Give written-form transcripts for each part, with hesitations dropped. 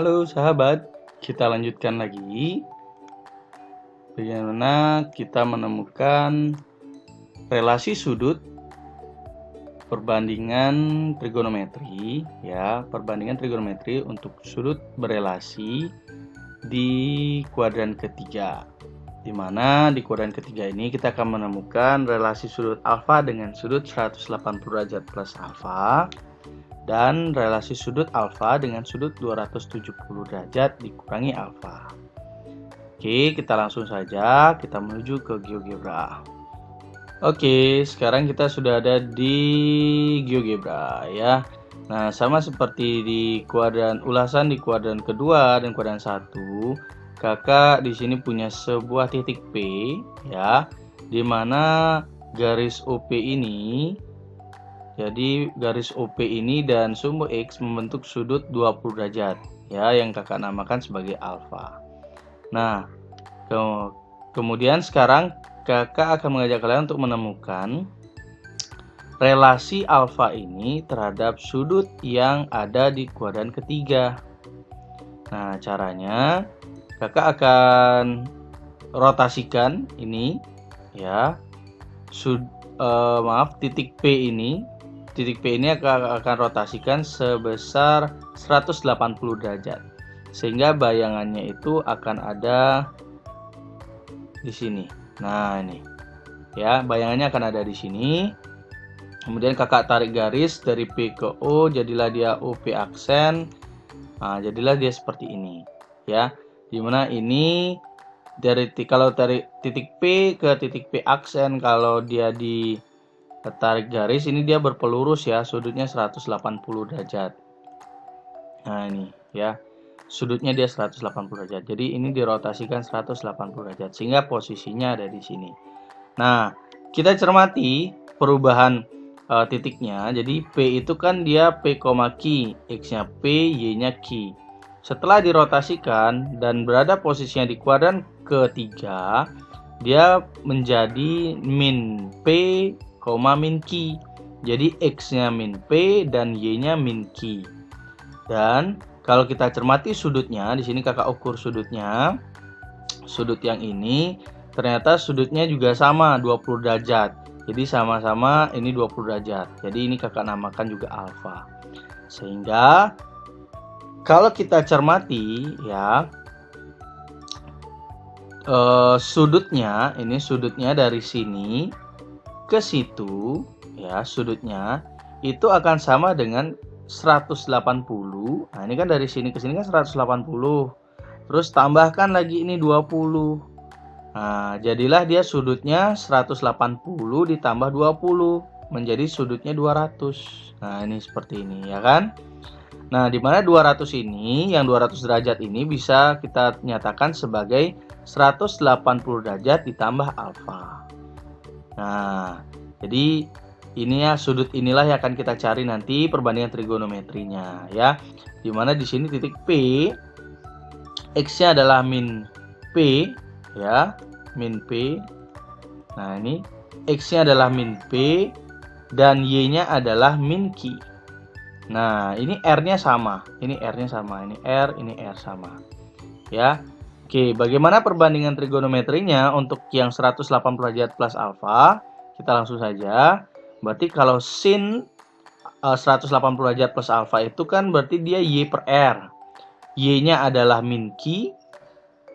Halo sahabat, kita lanjutkan lagi. Bagaimana kita menemukan relasi sudut perbandingan trigonometri, ya, perbandingan trigonometri untuk sudut berelasi di kuadran ketiga. Di mana di kuadran ketiga ini kita akan menemukan relasi sudut alfa dengan sudut 180 derajat plus alfa dan relasi sudut alfa dengan sudut 270 derajat dikurangi alfa. Oke, kita langsung saja kita menuju ke GeoGebra. Oke, sekarang kita sudah ada di GeoGebra ya. Nah, sama seperti di ulasan di kuadran kedua dan kuadran 1, Kakak di sini punya sebuah titik P ya, di mana garis OP ini, jadi garis OP ini dan sumbu X membentuk sudut 20 derajat ya, yang kakak namakan sebagai alfa. Nah, kemudian sekarang kakak akan mengajak kalian untuk menemukan relasi alfa ini terhadap sudut yang ada di kuadran ketiga. Nah, caranya kakak akan rotasikan ini ya, titik P ini. Titik P ini akan rotasikan sebesar 180 derajat. Sehingga bayangannya itu akan ada di sini. Nah, ini. Ya, bayangannya akan ada di sini. Kemudian kakak tarik garis dari P ke O, jadilah dia OP aksen. Nah, jadilah dia seperti ini. Ya. Dimana ini kalau dari titik P ke titik P aksen, kalau dia tarik garis ini dia berpelurus ya, sudutnya 180 derajat. Nah, ini ya, sudutnya dia 180 derajat. Jadi ini dirotasikan 180 derajat sehingga posisinya ada di sini. Nah, kita cermati perubahan titiknya. Jadi P itu kan dia P, Q, X-nya P, Y-nya Q. Setelah dirotasikan dan berada posisinya di kuadran ketiga, dia menjadi min P, min Q. Jadi X-nya min P dan Y-nya min Q. Dan kalau kita cermati sudutnya, di sini kakak ukur sudutnya. Sudut yang ini ternyata sudutnya juga sama 20 derajat. Jadi sama-sama ini 20 derajat. Jadi ini kakak namakan juga alfa. Sehingga kalau kita cermati ya, sudutnya dari sini ke situ ya, sudutnya itu akan sama dengan 180. Nah, ini kan dari sini ke sini kan 180. Terus tambahkan lagi ini 20. Nah, jadilah dia sudutnya 180 ditambah 20 menjadi sudutnya 200. Nah, ini seperti ini ya kan? Nah, di mana 200 ini, yang 200 derajat ini bisa kita nyatakan sebagai 180 derajat ditambah alfa. Nah, jadi ini ya, sudut inilah yang akan kita cari nanti perbandingan trigonometrinya ya. Dimana di sini titik P, X-nya adalah min P ya, min P. Nah, ini X-nya adalah min P dan Y-nya adalah min Q. Nah, ini R-nya sama, ini R-nya sama, ini R sama ya. Oke, bagaimana perbandingan trigonometrinya untuk yang 180 derajat plus alfa? Kita langsung saja. Berarti kalau sin 180 derajat plus alfa itu kan berarti dia Y per R. Y-nya adalah min Q,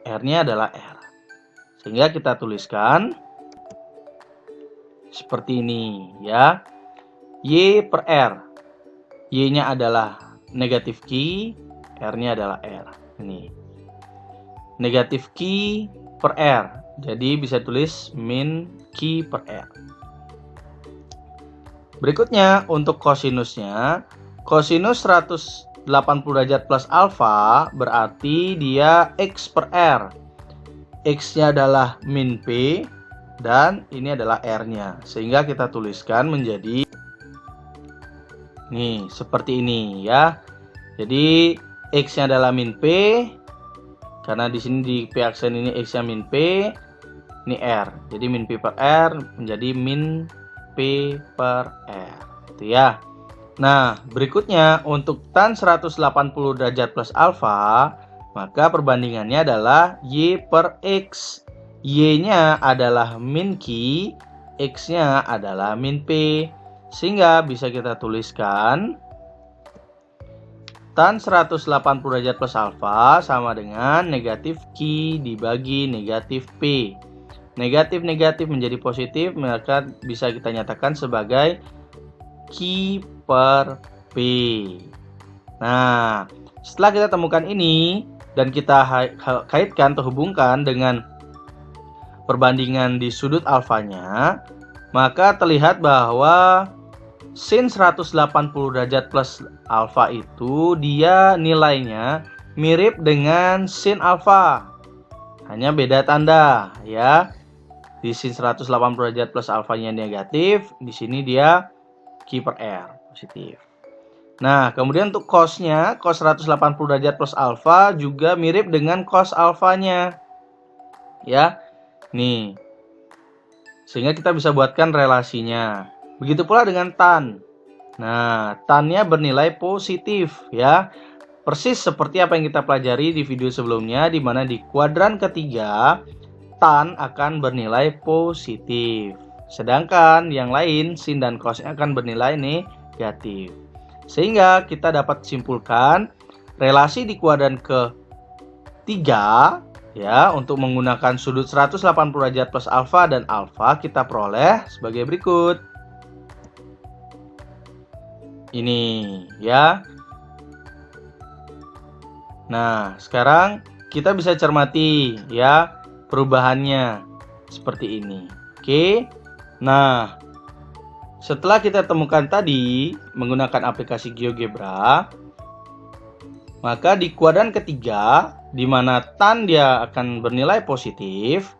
R-nya adalah R. Sehingga kita tuliskan seperti ini ya. Y per R. Y-nya adalah negatif Q, R-nya adalah R. Ini. Negatif Q per R. Jadi bisa tulis min Q per R. Berikutnya untuk kosinusnya. Kosinus 180 derajat plus alfa berarti dia X per R. X-nya adalah min P dan ini adalah R-nya. Sehingga kita tuliskan menjadi nih, seperti ini ya. Jadi X-nya adalah min P, karena di sini di P aksen ini X-nya min P, ini R. Jadi min P per R menjadi min P per R. Itu ya. Nah, berikutnya untuk tan 180 derajat plus alfa, maka perbandingannya adalah Y per X. Y-nya adalah min Q, X-nya adalah min P. Sehingga bisa kita tuliskan tan 180 derajat plus alfa sama dengan negatif Q dibagi negatif P. Negatif-negatif menjadi positif, maka bisa kita nyatakan sebagai Q per P. Nah, setelah kita temukan ini dan kita kaitkan atau hubungkan dengan perbandingan di sudut alfanya, maka terlihat bahwa sin 180 derajat plus alfa itu dia nilainya mirip dengan sin alfa. Hanya beda tanda ya. Di sin 180 derajat plus alfanya negatif, di sini dia Q per R positif. Nah, kemudian untuk cosnya, cos 180 derajat plus alfa juga mirip dengan cos alfanya. Ya. Nih. Sehingga kita bisa buatkan relasinya. Begitu pula dengan tan. Nah, tannya bernilai positif ya. Persis seperti apa yang kita pelajari di video sebelumnya, di mana di kuadran ketiga tan akan bernilai positif. Sedangkan yang lain sin dan cosnya akan bernilai negatif. Sehingga kita dapat simpulkan relasi di kuadran ketiga ya, untuk menggunakan sudut 180 derajat plus alfa dan alfa kita peroleh sebagai berikut. Ini ya. Nah, sekarang kita bisa cermati ya perubahannya seperti ini. Oke. Nah, setelah kita temukan tadi menggunakan aplikasi GeoGebra, maka di kuadran ketiga di mana tan dia akan bernilai positif,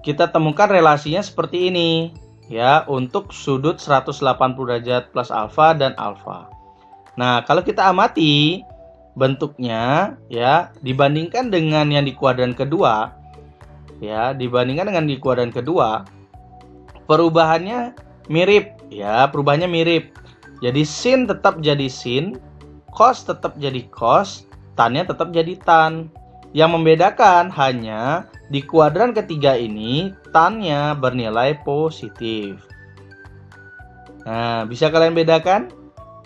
kita temukan relasinya seperti ini ya untuk sudut 180 derajat plus alfa dan alfa. Nah, kalau kita amati bentuknya ya dibandingkan dengan yang di kuadran kedua ya, perubahannya mirip ya, perubahannya mirip. Jadi sin tetap jadi sin, cos tetap jadi cos, tannya tetap jadi tan. Yang membedakan hanya di kuadran ketiga ini tannya bernilai positif. Nah, bisa kalian bedakan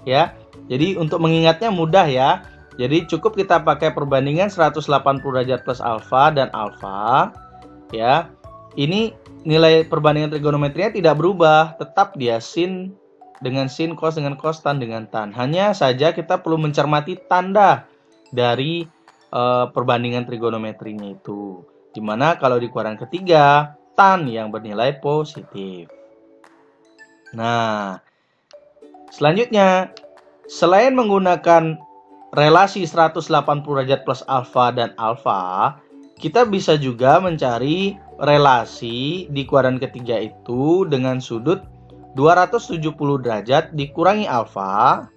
ya. Jadi untuk mengingatnya mudah ya. Jadi cukup kita pakai perbandingan 180 derajat plus alfa dan alfa ya. Ini nilai perbandingan trigonometrinya tidak berubah, tetap dia sin dengan sin, cos dengan cos, tan dengan tan. Hanya saja kita perlu mencermati tanda dari perbandingan trigonometrinya itu. Dimana kalau di kuadran ketiga tan yang bernilai positif. Nah, selanjutnya selain menggunakan relasi 180 derajat plus alfa dan alfa, kita bisa juga mencari relasi di kuadran ketiga itu dengan sudut 270 derajat dikurangi alfa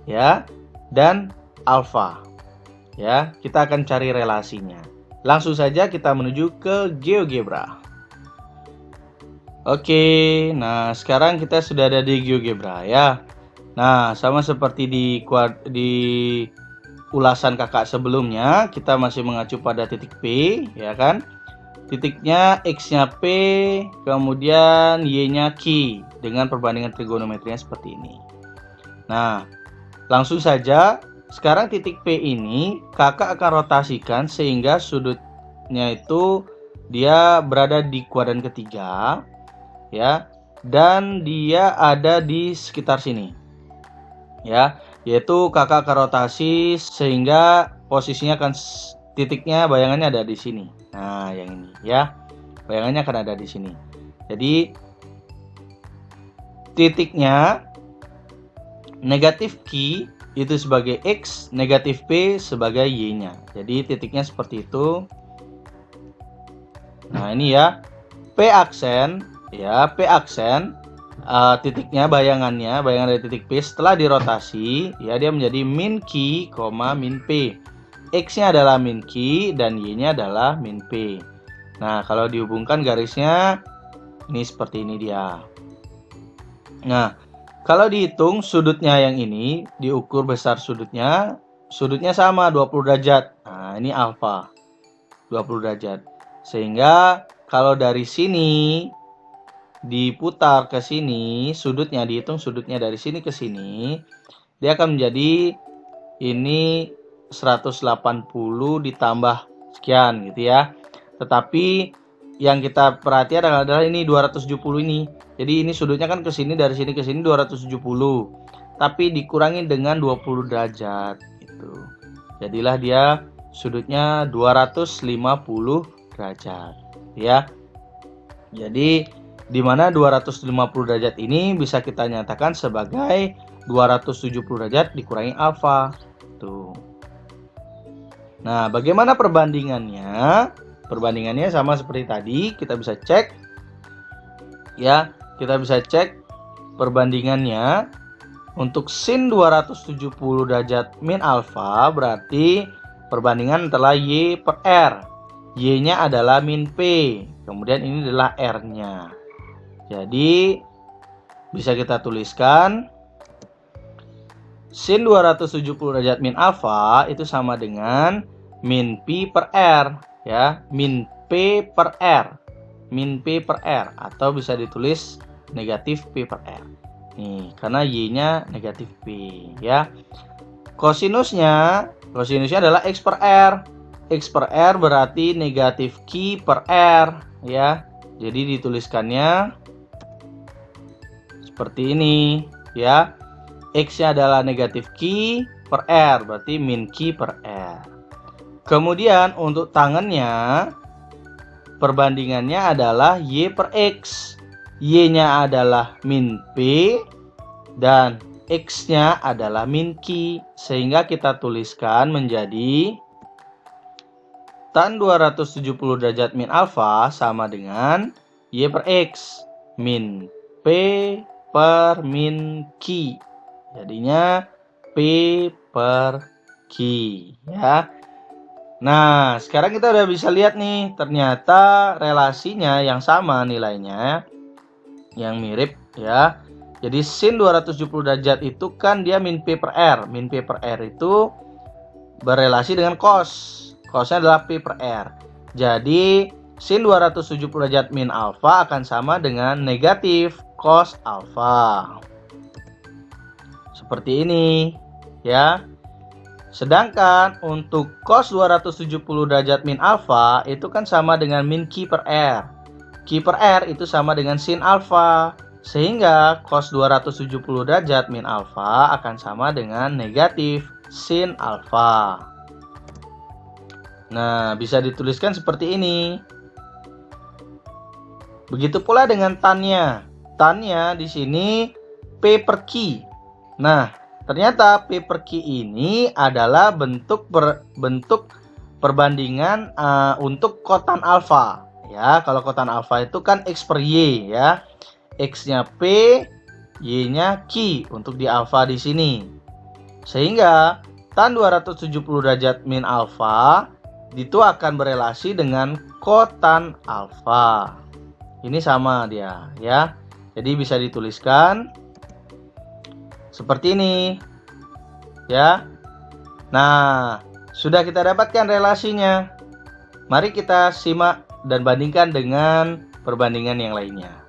ya dan alfa. Ya, kita akan cari relasinya. Langsung saja kita menuju ke GeoGebra. Oke, nah sekarang kita sudah ada di GeoGebra ya. Nah, sama seperti di ulasan kakak sebelumnya, kita masih mengacu pada titik P, ya kan? Titiknya X-nya P, kemudian Y-nya Q, dengan perbandingan trigonometrinya seperti ini. Nah, langsung saja, sekarang titik P ini kakak akan rotasikan sehingga sudutnya itu dia berada di kuadran ketiga, ya, dan dia ada di sekitar sini. Ya, yaitu kakak akan rotasi sehingga posisinya akan titiknya bayangannya ada di sini. Nah, yang ini ya. Bayangannya akan ada di sini. Jadi titiknya negatif Q itu sebagai X, negatif P sebagai Y-nya. Jadi titiknya seperti itu. Nah, ini ya. P aksen ya, P aksen. Titiknya bayangan dari titik P setelah dirotasi ya dia menjadi min Q, min P. X-nya adalah min Q dan Y-nya adalah min P. Nah, kalau dihubungkan garisnya ini seperti ini dia. Nah, Kalau dihitung sudutnya yang ini, diukur besar sudutnya sama 20 derajat. Nah, ini alfa, 20 derajat. Sehingga kalau dari sini diputar ke sini, sudutnya dihitung sudutnya dari sini ke sini, dia akan menjadi ini 180 ditambah sekian gitu ya. Tetapi yang kita perhatikan adalah ini 270 ini. Jadi ini sudutnya kan ke sini, dari sini ke sini 270. Tapi dikurangi dengan 20 derajat gitu. Jadilah dia sudutnya 250 derajat ya. Jadi di mana 250 derajat ini bisa kita nyatakan sebagai 270 derajat dikurangi alfa. Tuh. Nah, bagaimana perbandingannya? Perbandingannya sama seperti tadi, kita bisa cek ya, kita bisa cek perbandingannya. Untuk sin 270 derajat min alfa berarti perbandingan antara Y per R. Y-nya adalah min P, kemudian ini adalah R-nya. Jadi bisa kita tuliskan sin 270 derajat min alfa itu sama dengan min P per R ya, min P per R. Min P per R atau bisa ditulis negatif P per R. Nih, karena Y-nya negatif P ya. Kosinusnya adalah X per R. X per R berarti negatif Q per R ya. Jadi dituliskannya seperti ini ya. X-nya adalah negatif Q per R berarti min Q per R. Kemudian untuk tangannya perbandingannya adalah Y per X. Y-nya adalah min P dan X-nya adalah min Q. Sehingga kita tuliskan menjadi tan 270 derajat min alfa sama dengan Y per X min P per min Q. Jadinya P per Q ya. Nah, sekarang kita udah bisa lihat nih, ternyata relasinya yang sama nilainya, yang mirip ya. Jadi sin 270 derajat itu kan dia min P per R. Min P per R itu berelasi dengan cos. Cosnya adalah P per R. Jadi sin 270 derajat min alfa akan sama dengan negatif cos alfa. Seperti ini ya. Sedangkan untuk cos 270 derajat min alfa itu kan sama dengan min Q per R. Q per R itu sama dengan sin alfa. Sehingga cos 270 derajat min alfa akan sama dengan negatif sin alfa. Nah, bisa dituliskan seperti ini. Begitu pula dengan tannya. Tannya di sini P per Q. Nah, ternyata P per Q ini adalah bentuk perbandingan untuk kotan alfa. Ya, kalau kotan alfa itu kan X per Y ya. X-nya P, Y-nya Q untuk di alfa di sini. Sehingga tan 270 derajat min alfa itu akan berelasi dengan kotan alfa. Ini sama dia ya. Jadi bisa dituliskan seperti ini ya. Nah, sudah kita dapatkan relasinya. Mari kita simak dan bandingkan dengan perbandingan yang lainnya.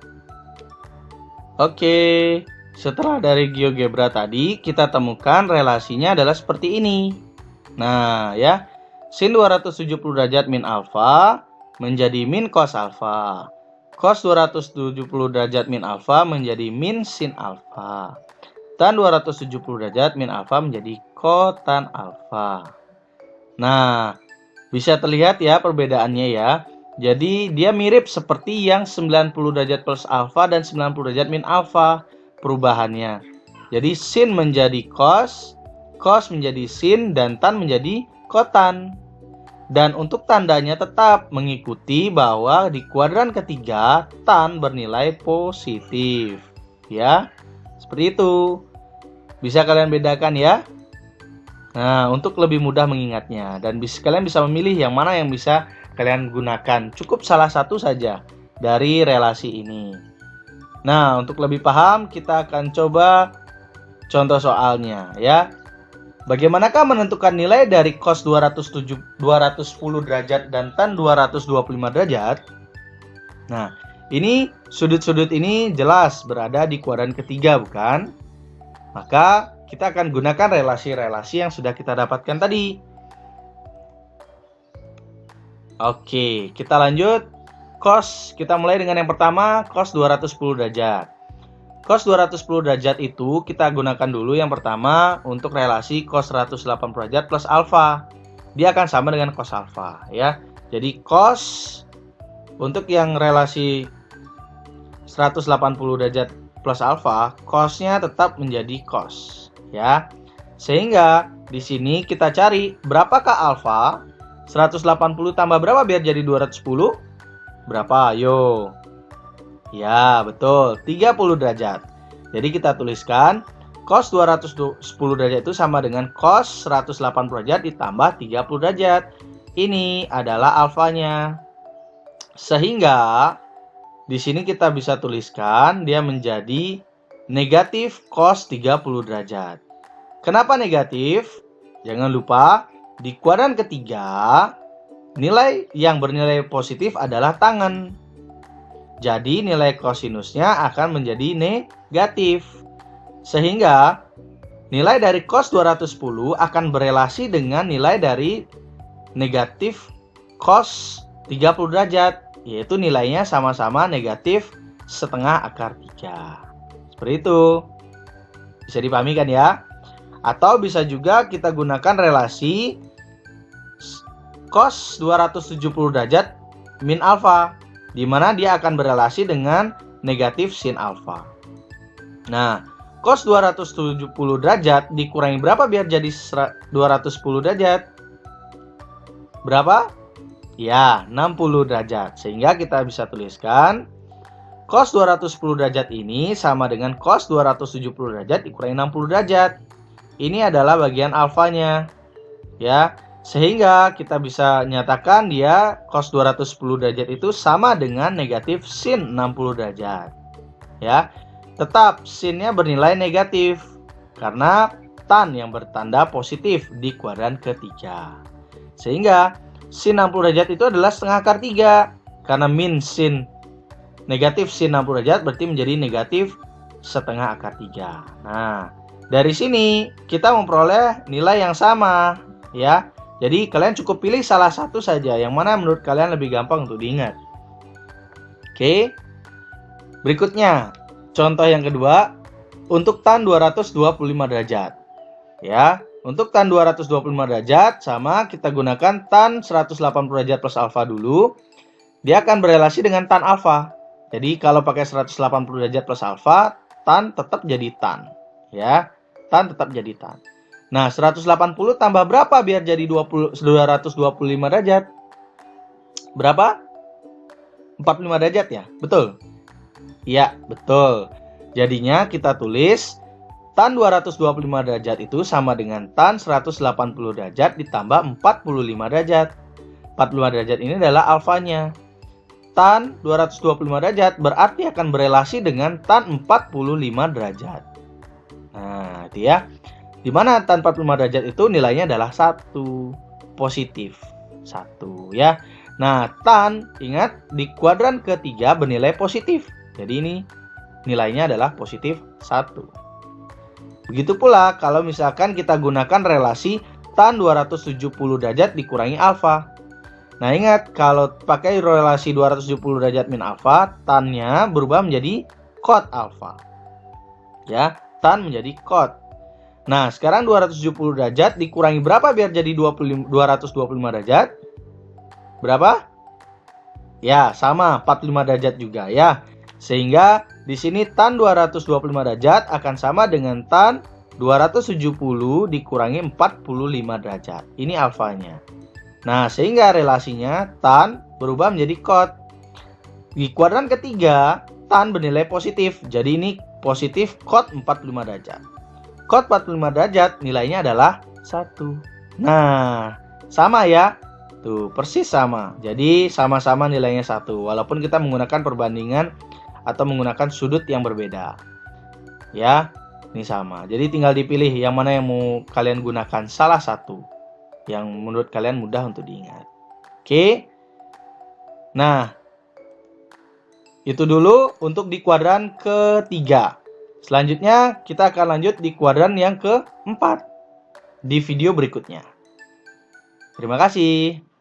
Oke, setelah dari GeoGebra tadi kita temukan relasinya adalah seperti ini. Nah ya, sin 270 derajat min alfa menjadi min cos alfa. Cos 270 derajat min alfa menjadi min sin alfa. Tan 270 derajat min alfa menjadi kotan alfa. Nah, bisa terlihat ya perbedaannya ya. Jadi dia mirip seperti yang 90 derajat plus alfa dan 90 derajat min alfa perubahannya. Jadi sin menjadi cos, cos menjadi sin, dan tan menjadi kotan. Dan untuk tandanya tetap mengikuti bahwa di kuadran ketiga tan bernilai positif. Ya, seperti itu. Bisa kalian bedakan ya. Nah, untuk lebih mudah mengingatnya dan kalian bisa memilih yang mana yang bisa kalian gunakan. Cukup salah satu saja dari relasi ini. Nah, untuk lebih paham kita akan coba contoh soalnya ya. Bagaimanakah menentukan nilai dari cos 210 derajat dan tan 225 derajat? Nah, ini sudut-sudut ini jelas berada di kuadran ketiga, bukan? Maka kita akan gunakan relasi-relasi yang sudah kita dapatkan tadi. Oke, kita lanjut. Cos, kita mulai dengan yang pertama, cos 210 derajat. Cos 210 derajat itu kita gunakan dulu yang pertama untuk relasi cos 180 derajat plus alfa. Dia akan sama dengan cos alfa ya. Jadi cos untuk yang relasi 180 derajat plus alfa, cosnya tetap menjadi cos ya. Sehingga di sini kita cari berapakah alfa? 180 tambah berapa biar jadi 210? Berapa? Ayo. Ya, betul. 30 derajat. Jadi kita tuliskan cos 210 derajat itu sama dengan cos 180 derajat ditambah 30 derajat. Ini adalah alfanya. Sehingga di sini kita bisa tuliskan dia menjadi negatif cos 30 derajat. Kenapa negatif? Jangan lupa di kuadran ketiga nilai yang bernilai positif adalah tangen. Jadi nilai kosinusnya akan menjadi negatif. Sehingga nilai dari cos 210 akan berelasi dengan nilai dari negatif cos 30 derajat. Yaitu nilainya sama-sama negatif setengah akar 3. Seperti itu. Bisa dipahami kan ya? Atau bisa juga kita gunakan relasi cos 270 derajat min alfa, di mana dia akan berelasi dengan negatif sin alfa. Nah, cos 270 derajat dikurangi berapa biar jadi 210 derajat? Berapa? Ya, 60 derajat. Sehingga kita bisa tuliskan cos 210 derajat ini sama dengan cos 270 derajat dikurangi 60 derajat. Ini adalah bagian alfanya. Ya. Sehingga kita bisa nyatakan dia cos 210 derajat itu sama dengan negatif sin 60 derajat. Ya. Tetap sinnya bernilai negatif karena tan yang bertanda positif di kuadran ketiga. Sehingga sin 60 derajat itu adalah setengah akar 3. Karena min sin negatif sin 60 derajat berarti menjadi negatif setengah akar 3. Nah, dari sini kita memperoleh nilai yang sama ya. Jadi kalian cukup pilih salah satu saja yang mana menurut kalian lebih gampang untuk diingat. Oke. Berikutnya, contoh yang kedua untuk tan 225 derajat. Ya, untuk tan 225 derajat sama kita gunakan tan 180 derajat plus alfa dulu. Dia akan berelasi dengan tan alfa. Jadi kalau pakai 180 derajat plus alfa, tan tetap jadi tan. Ya, tan tetap jadi tan. Nah, 180 tambah berapa biar jadi 225 derajat? Berapa? 45 derajat ya? Betul? Iya, betul. Jadinya kita tulis tan 225 derajat itu sama dengan tan 180 derajat ditambah 45 derajat. 45 derajat ini adalah alfanya. Tan 225 derajat berarti akan berelasi dengan tan 45 derajat. Nah, itu ya. Di mana tan 45 derajat itu nilainya adalah 1, positif 1 ya. Nah, tan ingat di kuadran ketiga bernilai positif. Jadi ini nilainya adalah positif 1. Begitu pula kalau misalkan kita gunakan relasi tan 270 derajat dikurangi alfa. Nah, ingat kalau pakai relasi 270 derajat min alfa, tannya berubah menjadi cot alfa. Ya, tan menjadi cot. Nah, sekarang 270 derajat dikurangi berapa biar jadi 225 derajat? Berapa? Ya, sama 45 derajat juga ya. Sehingga di sini tan 225 derajat akan sama dengan tan 270 dikurangi 45 derajat. Ini alfanya. Nah, sehingga relasinya tan berubah menjadi cot. Di kuadran ketiga, tan bernilai positif. Jadi ini positif cot 45 derajat. Cot 45 derajat nilainya adalah 1. Nah, sama ya. Tuh, persis sama. Jadi sama-sama nilainya 1. Walaupun kita menggunakan perbandingan atau menggunakan sudut yang berbeda. Ya, ini sama. Jadi tinggal dipilih yang mana yang mau kalian gunakan, salah satu yang menurut kalian mudah untuk diingat. Oke. Nah, itu dulu untuk di kuadran ketiga. Selanjutnya kita akan lanjut di kuadran yang keempat di video berikutnya. Terima kasih.